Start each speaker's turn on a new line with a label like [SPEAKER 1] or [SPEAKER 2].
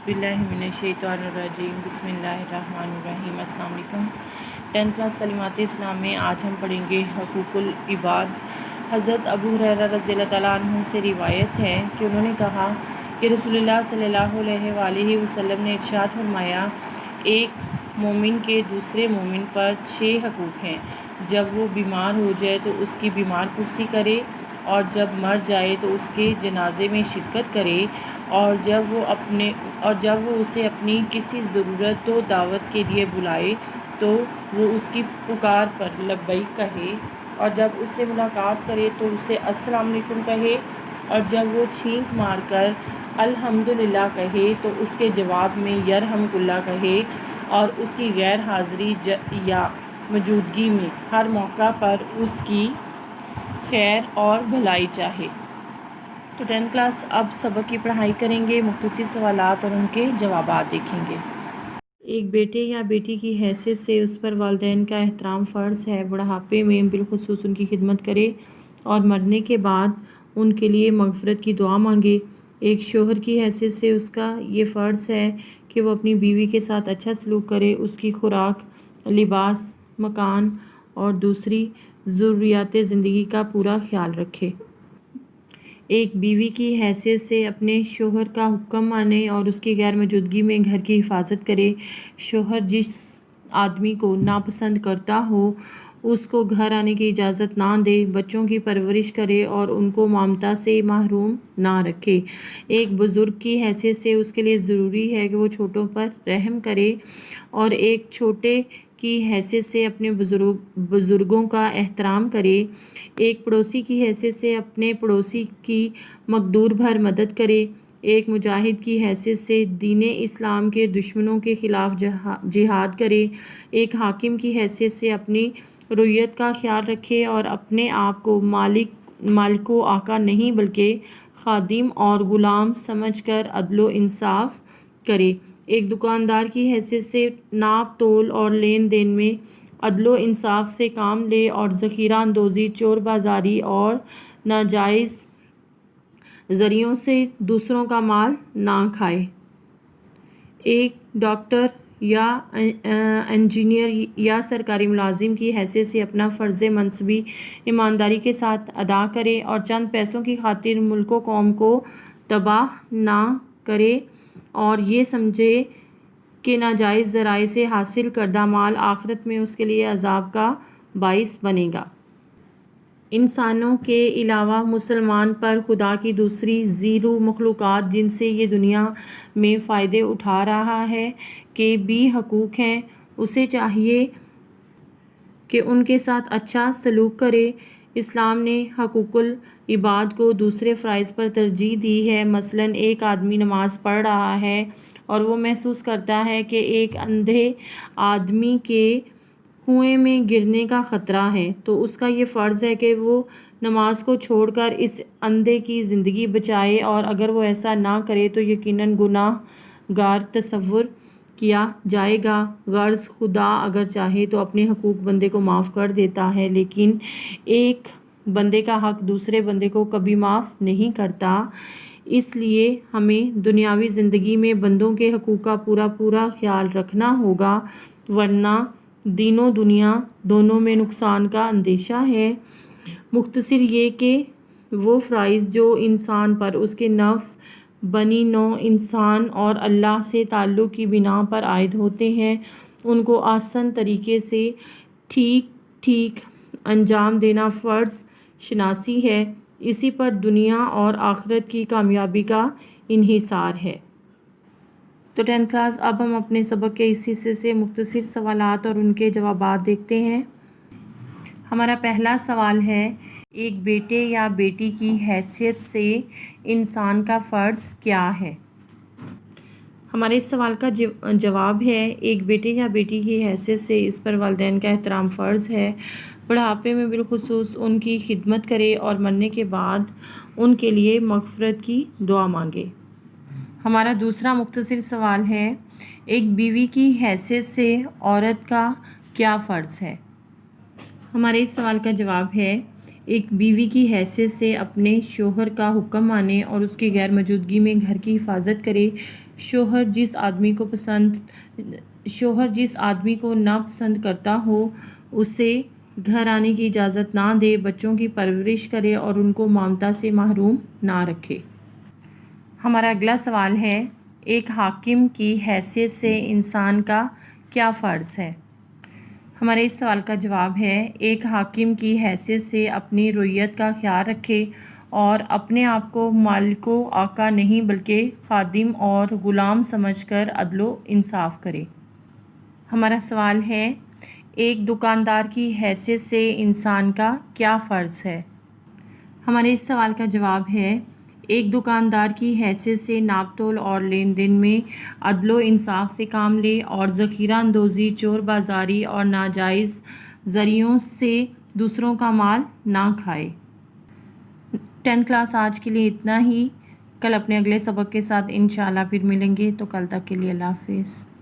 [SPEAKER 1] औज़ुबिल्लाहिमिनश्शैतानिर्रजीम बिस्मिल्लाहिर्रहमानिर्रहीम। अस्सलाम वालेकुम। 10th क्लास तालीमात इस्लाम में आज हम पढ़ेंगे हकूकुल इबाद। हज़रत अबू हुरैरा रज़ियल्लाहु तआला अन्हु से रिवायत है कि उन्होंने कहा कि रसूलुल्लाह सल्लल्लाहु अलैहि वसल्लम ने इरशाद फरमाया, एक मोमिन के दूसरे मोमिन पर 6 हकूक़ हैं। जब वो बीमार हो जाए तो उसकी बीमार पुरसी करे, और जब मर जाए तो उसके जनाजे में शिरकत करे, और जब वो उसे अपनी किसी ज़रूरत व दावत के लिए बुलाए तो वो उसकी पुकार पर लब्बैक कहे, और जब उससे मुलाकात करे तो उसे अस्सलाम वालेकुम कहे, और जब वो छींक मार कर अल्हम्दुलिल्लाह कहे तो उसके जवाब में यरहमुकुल्लाह कहे, और उसकी गैर हाज़िरी या मौजूदगी में हर मौका पर उसकी खैर और भलाई चाहे। तो 10th क्लास अब सबक की पढ़ाई करेंगे, मुख्तसर सवालात और उनके जवाबात देखेंगे। एक बेटे या बेटी की हैसियत से उस पर वालिदैन का एहतराम फ़र्ज़ है। बुढ़ापे में बिलखुसूस उनकी खिदमत करे और मरने के बाद उनके लिए मग़फ़िरत की दुआ मांगे। एक शोहर की हैसियत से उसका ये फ़र्ज़ है कि वो अपनी बीवी के साथ अच्छा सलूक करे, उसकी खुराक, लिबास, मकान और दूसरी ज़रूरियात ज़िंदगी का पूरा ख्याल रखे। एक बीवी की हैसियत से अपने शोहर का हुक्म माने और उसकी गैर मौजूदगी में घर की हिफाजत करे। शोहर जिस आदमी को नापसंद करता हो उसको घर आने की इजाज़त ना दे, बच्चों की परवरिश करे और उनको ममता से महरूम ना रखे। एक बुज़ुर्ग की हैसियत से उसके लिए ज़रूरी है कि वो छोटों पर रहम करे, और एक छोटे की हैसियत से अपने बुज़ुर्गों का एहतराम करे। एक पड़ोसी की हैसियत से अपने पड़ोसी की मकदूर भर मदद करे। एक मुजाहिद की हैसियत से दीन इस्लाम के दुश्मनों के ख़िलाफ़ जिहाद करे। एक हाकिम की हैसियत से अपनी रइयत का ख्याल रखे और अपने आप को मालिक व आका नहीं बल्कि खादिम और ग़ुलाम समझकर अदल व इंसाफ करे। एक दुकानदार की हैसियत से नाप तोल और लेन देन में अदल व इंसाफ से काम ले और ज़ख़ीरा अंदोज़ी, चोर बाज़ारी और नाजायज़ ज़रियों से दूसरों का माल ना खाए। एक डॉक्टर या इंजीनियर या सरकारी मुलाजिम की हैसियत से अपना फ़र्ज़ मनसबी ईमानदारी के साथ अदा करे और चंद पैसों की खातिर मुल्क व कौम को तबाह ना करे, और ये समझे कि नाजायज़ ज़राए से हासिल करदा माल आखिरत में उसके लिए अज़ाब का बाइस बनेगा। इंसानों के अलावा मुसलमान पर खुदा की दूसरी ज़ीरो मखलूक़ात जिनसे ये दुनिया में फ़ायदे उठा रहा है के भी हकूक़ हैं। उसे चाहिए कि उनके साथ अच्छा सलूक करे। इस्लाम ने हकूकुल इबाद को दूसरे फ़राइज़ पर तरजीह दी है। मसलन एक आदमी नमाज़ पढ़ रहा है और वो महसूस करता है कि एक अंधे आदमी के कुएं में गिरने का ख़तरा है, तो उसका ये फ़र्ज़ है कि वो नमाज को छोड़कर इस अंधे की ज़िंदगी बचाए, और अगर वो ऐसा ना करे तो यकीनन गुनाहगार तस्वुर किया जाएगा। गर्ज़ खुदा अगर चाहे तो अपने हकूक़ बंदे को माफ़ कर देता है, लेकिन एक बंदे का हक़ दूसरे बंदे को कभी माफ़ नहीं करता। इसलिए हमें दुनियावी ज़िंदगी में बंदों के हकूक़ का पूरा ख्याल रखना होगा, वरना दीनो दुनिया दोनों में नुकसान का अंदेशा है। मुख्तसर ये कि वो फ़राइज़ जो इंसान पर उसके नफ्स, बनी नौ इंसान और अल्लाह से ताल्लुक़ की बिना पर आयद होते हैं, उनको आसान तरीके से ठीक अंजाम देना फ़र्ज़ शनासी है। इसी पर दुनिया और आखिरत की कामयाबी का इन्हिसार है। तो 10th क्लास अब हम अपने सबक के इस हिस्से से मुख्तसर सवालात और उनके जवाबात देखते हैं। हमारा पहला सवाल है, एक बेटे या बेटी की हैसियत से इंसान का फ़र्ज़ क्या है? हमारे इस सवाल का जवाब है, एक बेटे या बेटी की हैसियत से इस पर वालिदैन का एहतराम फ़र्ज़ है। बुढ़ापे में बिलखुसूस उनकी खिदमत करे और मरने के बाद उनके लिए मग़फ़िरत की दुआ मांगे। हमारा दूसरा मुख्तसर सवाल है, एक बीवी की हैसियत से औरत का क्या फ़र्ज़ है? हमारे इस सवाल का जवाब है, एक बीवी की हैसियत से अपने शोहर का हुक्म माने और उसकी गैर मौजूदगी में घर की हिफाजत करे। शोहर जिस आदमी को नापसंद करता हो उसे घर आने की इजाज़त ना दे, बच्चों की परवरिश करे और उनको ममता से महरूम ना रखे। हमारा अगला सवाल है, एक हाकिम की हैसियत से इंसान का क्या फ़र्ज़ है? हमारे इस सवाल का जवाब है, एक हाकिम की हैसियत से अपनी रइयत का ख्याल रखे और अपने आप को मालिको आका नहीं बल्कि खादिम और ग़ुलाम समझकर अदलो इंसाफ करे। हमारा सवाल है, एक दुकानदार की हैसियत से इंसान का क्या फ़र्ज़ है? हमारे इस सवाल का जवाब है, एक दुकानदार की हैसियत से नाप तोल और लेन देन में अदलो इंसाफ से काम ले और ज़ख़ीरा अंदोज़ी, चोर बाज़ारी और नाजायज़ ज़रियों से दूसरों का माल ना खाए। 10th क्लास आज के लिए इतना ही। कल अपने अगले सबक के साथ इंशाअल्लाह फिर मिलेंगे। तो कल तक के लिए अल्लाह हाफ़िज़।